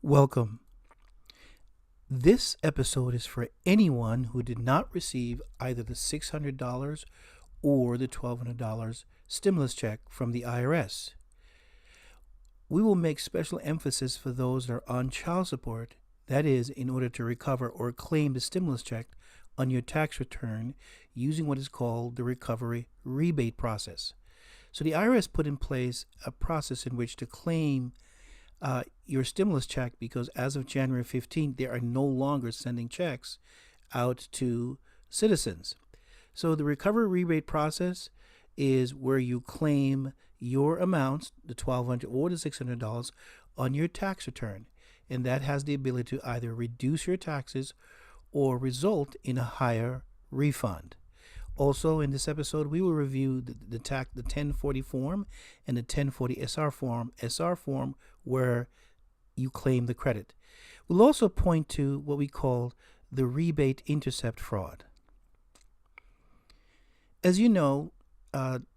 Welcome. This episode is for anyone who did not receive either the $600 or the $1,200 stimulus check from the IRS. We will make special emphasis for those that are on child support, that is, in order to recover or claim the stimulus check on your tax return using what is called the Recovery Rebate Process. So the IRS put in place a process in which to claim your stimulus check, because as of January 15th, they are no longer sending checks out to citizens. So the recovery rebate process is where you claim your amounts, the $1,200 or the $600, on your tax return. And that has the ability to either reduce your taxes or result in a higher refund. Also, in this episode, we will review the 1040 form and the 1040 SR form where you claim the credit. We'll also point to what we call the rebate intercept fraud. As you know,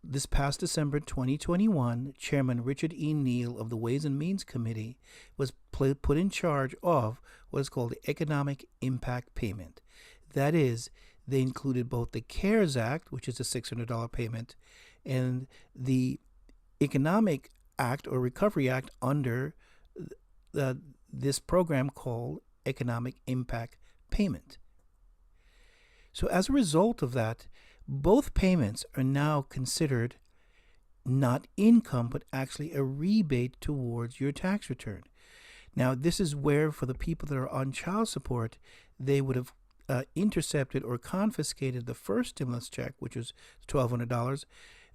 this past December 2021, Chairman Richard E. Neal of the Ways and Means Committee was put in charge of what is called the Economic Impact Payment. That is, they included both the CARES Act, which is a $600 payment, and the Economic Act or Recovery Act under this program called Economic Impact Payment. So as a result of that, both payments are now considered not income, but actually a rebate towards your tax return. Now, this is where, for the people that are on child support, they would have intercepted or confiscated the first stimulus check, which was $1,200,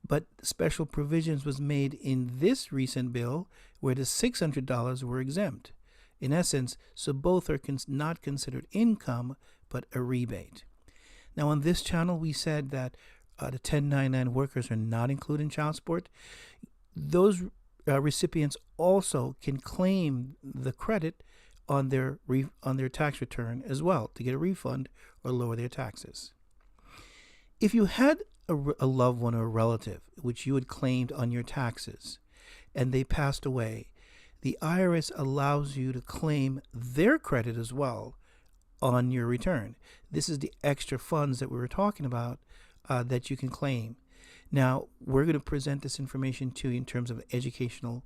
but special provisions was made in this recent bill where the $600 were exempt. In essence, so both are not considered income, but a rebate. Now, on this channel, we said that the 1099 workers are not included in child support. Those recipients also can claim the credit on their tax return as well to get a refund or lower their taxes. If you had a loved one or a relative which you had claimed on your taxes and they passed away, the IRS allows you to claim their credit as well on your return. This is the extra funds that we were talking about that you can claim. Now, we're going to present this information to you in terms of an educational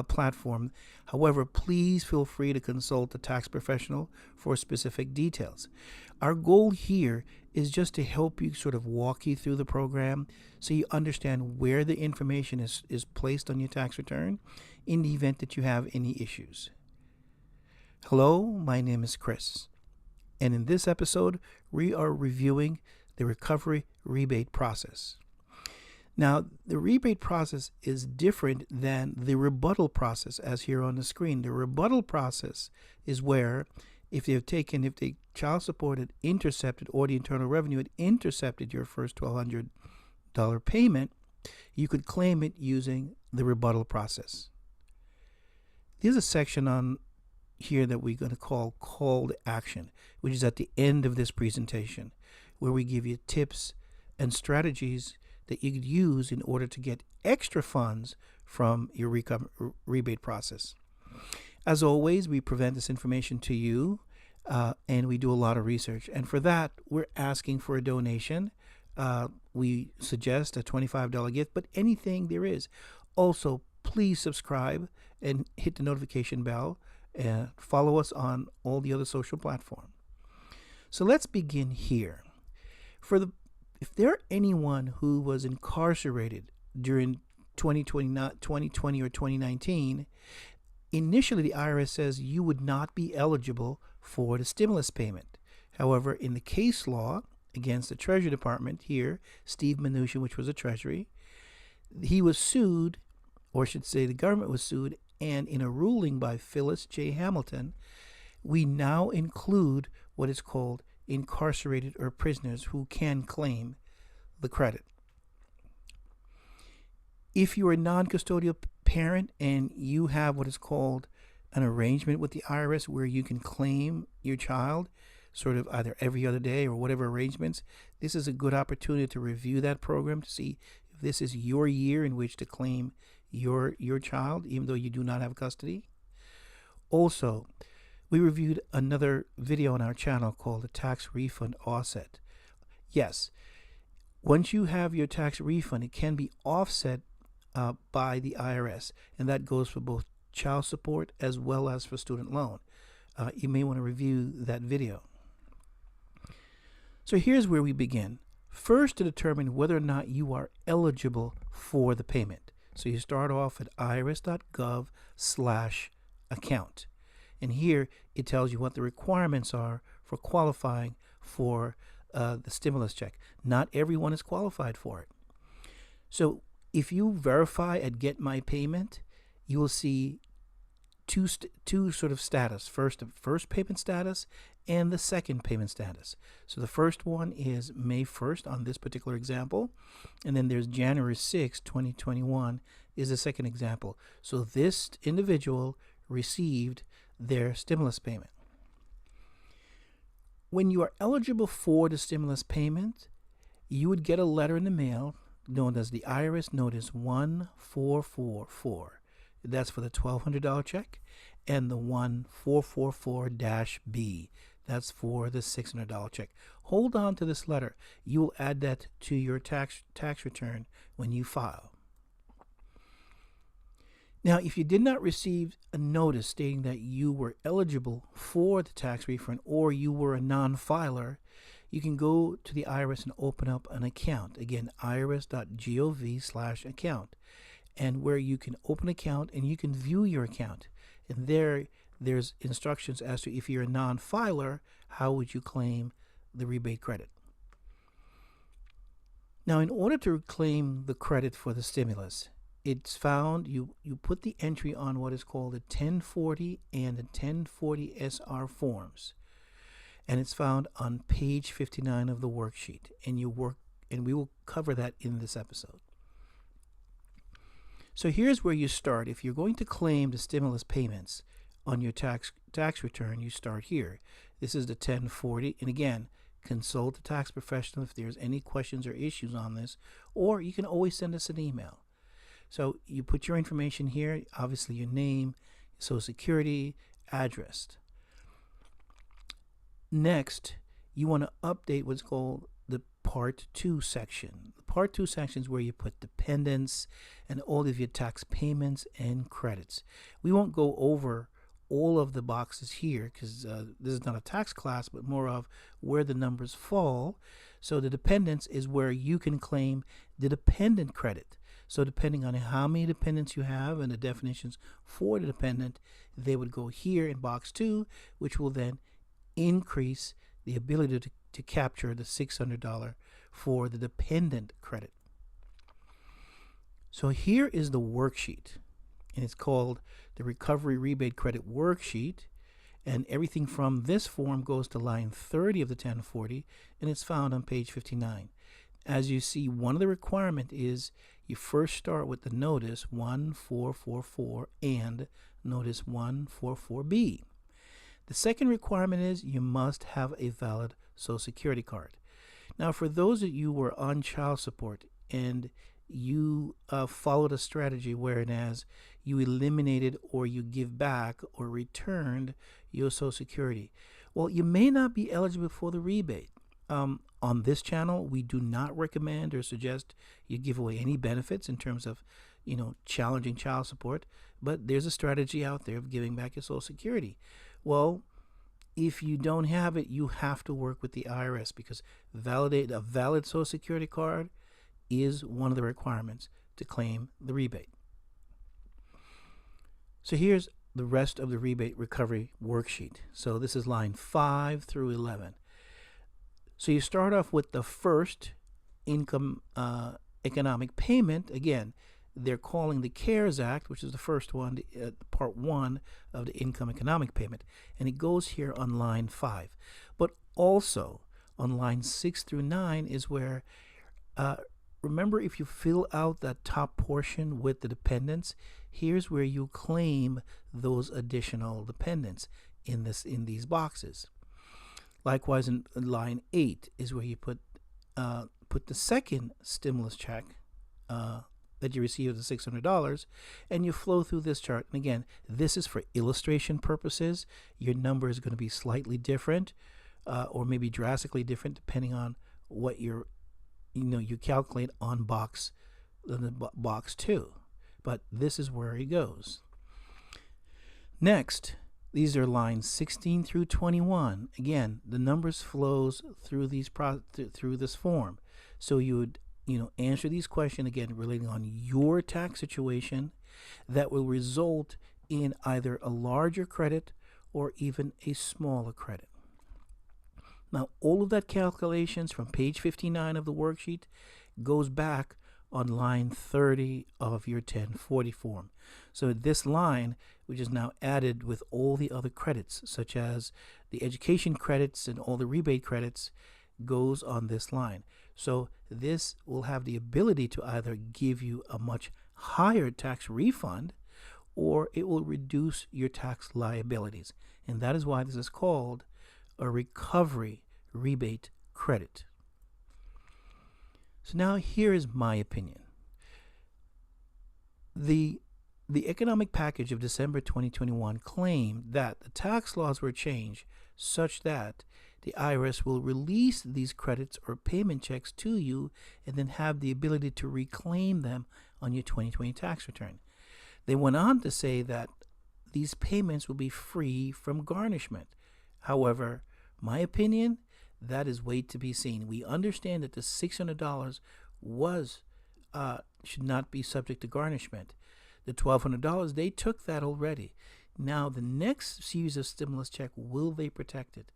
platform. However, please feel free to consult a tax professional for specific details. Our goal here is just to help you, sort of walk you through the program so you understand where the information is placed on your tax return in the event that you have any issues. Hello, my name is Chris, and in this episode, we are reviewing the recovery rebate process. Now, the rebate process is different than the rebuttal process, as here on the screen. The rebuttal process is where if the child support had intercepted, or the Internal Revenue had intercepted your first $1,200 payment, you could claim it using the rebuttal process. There's a section on here that we're going to call Call to Action, which is at the end of this presentation, where we give you tips and strategies that you could use in order to get extra funds from your rebate process. As always, we present this information to you, and we do a lot of research. And for that, we're asking for a donation. We suggest a $25 gift, but anything there is. Also, please subscribe and hit the notification bell and follow us on all the other social platforms. So let's begin here. If there are anyone who was incarcerated during 2020 or 2019, initially the IRS says you would not be eligible for the stimulus payment. However, in the case law against the Treasury Department here, Steve Mnuchin, which was a Treasury, he was sued, or I should say the government was sued, and in a ruling by Phyllis J. Hamilton, we now include what is called incarcerated or prisoners who can claim the credit. If you're a non-custodial parent and you have what is called an arrangement with the IRS where you can claim your child sort of either every other day or whatever arrangements, this is a good opportunity to review that program to see if this is your year in which to claim your child, even though you do not have custody. Also, we reviewed another video on our channel called the Tax Refund Offset. Yes, once you have your tax refund, it can be offset by the IRS, and that goes for both child support as well as for student loan. You may want to review that video. So here's where we begin. First, to determine whether or not you are eligible for the payment. So you start off at IRS.gov/account. And here it tells you what the requirements are for qualifying for the stimulus check. Not everyone is qualified for it. So if you verify at Get My Payment, you will see two sort of status. First, the first payment status and the second payment status. So the first one is May 1st on this particular example. And then there's January 6, 2021 is the second example. So this individual received their stimulus payment. When you are eligible for the stimulus payment, you would get a letter in the mail known as the IRS Notice 1444. That's for the $1,200 check, and the 1444-B. That's for the $600 check. Hold on to this letter. You will add that to your tax return when you file. Now, if you did not receive a notice stating that you were eligible for the tax refund or you were a non-filer, you can go to the IRS and open up an account. Again, IRS.gov/account. And where you can open an account and you can view your account. And there's instructions as to if you're a non-filer, how would you claim the rebate credit. Now, in order to claim the credit for the stimulus, it's found, you put the entry on what is called the 1040 and the 1040 SR forms. And it's found on page 59 of the worksheet. And we will cover that in this episode. So here's where you start. If you're going to claim the stimulus payments on your tax return, you start here. This is the 1040. And again, consult a tax professional if there's any questions or issues on this, or you can always send us an email. So you put your information here, obviously your name, Social Security, address. Next, you want to update what's called the Part 2 section. The Part 2 section is where you put dependents and all of your tax payments and credits. We won't go over all of the boxes here because this is not a tax class, but more of where the numbers fall. So the dependents is where you can claim the dependent credit. So depending on how many dependents you have and the definitions for the dependent, they would go here in box 2, which will then increase the ability to capture the $600 for the dependent credit. So here is the worksheet, and it's called the Recovery Rebate Credit Worksheet, and everything from this form goes to line 30 of the 1040, and it's found on page 59. As you see, one of the requirements is you first start with the notice 1444 and notice 144B. The second requirement is you must have a valid Social Security card. Now, for those of you who are on child support and you followed a strategy whereas you eliminated or you give back or returned your Social Security, well, you may not be eligible for the rebate. On this channel, we do not recommend or suggest you give away any benefits in terms of, challenging child support, but there's a strategy out there of giving back your Social Security. Well, if you don't have it, you have to work with the IRS because a valid Social Security card is one of the requirements to claim the rebate. So here's the rest of the rebate recovery worksheet. So this is line 5 through 11. So you start off with the first income economic payment. Again, they're calling the CARES Act, which is the first one, part 1 of the income economic payment. And it goes here on line 5. But also on line 6 through 9 is where, remember, if you fill out that top portion with the dependents, here's where you claim those additional dependents in these boxes. Likewise, in line 8 is where you put the second stimulus check that you receive the $600, and you flow through this chart. And again, this is for illustration purposes. Your number is going to be slightly different, or maybe drastically different, depending on what you calculate on box 2. But this is where it goes. Next, these are lines 16 through 21. Again, the numbers flows through through this form. So you would answer these questions again relating on your tax situation that will result in either a larger credit or even a smaller credit. Now, all of that calculations from page 59 of the worksheet goes back on line 30 of your 1040 form. So this line, which is now added with all the other credits, such as the education credits and all the rebate credits, goes on this line. So this will have the ability to either give you a much higher tax refund, or it will reduce your tax liabilities. And that is why this is called a Recovery Rebate Credit. So now here is my opinion. The economic package of December 2021 claimed that the tax laws were changed such that the IRS will release these credits or payment checks to you and then have the ability to reclaim them on your 2020 tax return. They went on to say that these payments will be free from garnishment. However, my opinion, that is wait to be seen. We understand that the $600 should not be subject to garnishment. The $1,200, they took that already. Now the next series of stimulus check, will they protect it?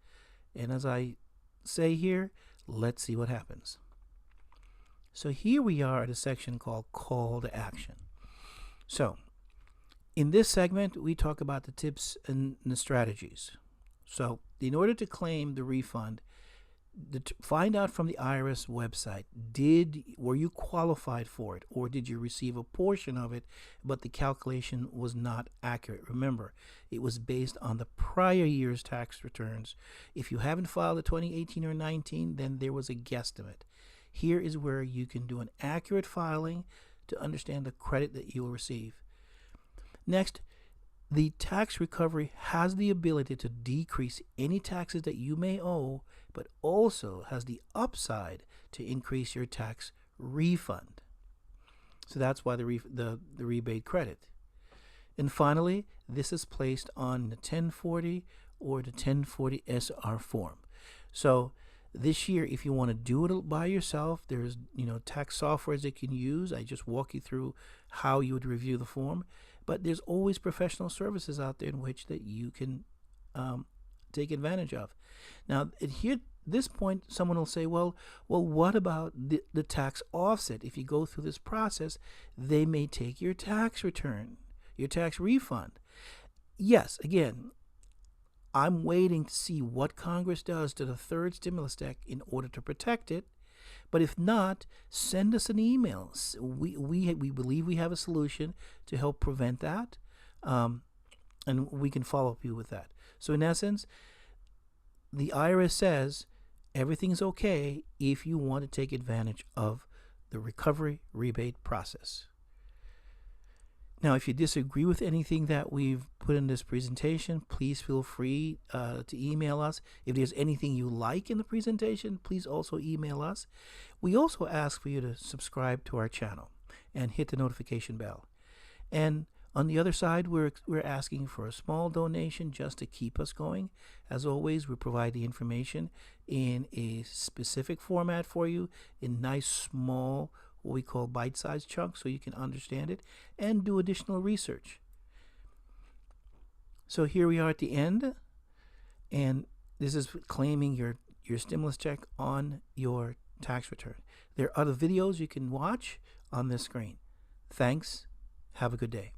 And as I say here, let's see what happens. So here we are at a section called Call to Action. So in this segment, we talk about the tips and the strategies. So in order to claim the refund, find out from the IRS website, were you qualified for it, or did you receive a portion of it, but the calculation was not accurate? Remember, it was based on the prior year's tax returns. If you haven't filed a 2018 or 19, then there was a guesstimate. Here is where you can do an accurate filing to understand the credit that you will receive. Next, the tax recovery has the ability to decrease any taxes that you may owe, but also has the upside to increase your tax refund. So that's why the rebate credit. And finally, this is placed on the 1040 or the 1040 SR form. So this year, if you want to do it by yourself, there's tax softwares that you can use. I just walk you through how you would review the form. But there's always professional services out there in which that you can take advantage of. Now, here, this point, someone will say, well, what about the tax offset? If you go through this process, they may take your tax return, your tax refund. Yes, again, I'm waiting to see what Congress does to the third stimulus check in order to protect it. But if not, send us an email. We believe we have a solution to help prevent that, and we can follow up you with that. So in essence, the IRS says everything's okay if you want to take advantage of the recovery rebate process. Now, if you disagree with anything that we've put in this presentation, please feel free to email us. If there's anything you like in the presentation, please also email us. We also ask for you to subscribe to our channel and hit the notification bell. And on the other side, we're asking for a small donation just to keep us going. As always, we provide the information in a specific format for you, in nice, small, what we call bite-sized chunks, so you can understand it and do additional research. So here we are at the end, and this is claiming your stimulus check on your tax return. There are other videos you can watch on this screen. Thanks. Have a good day.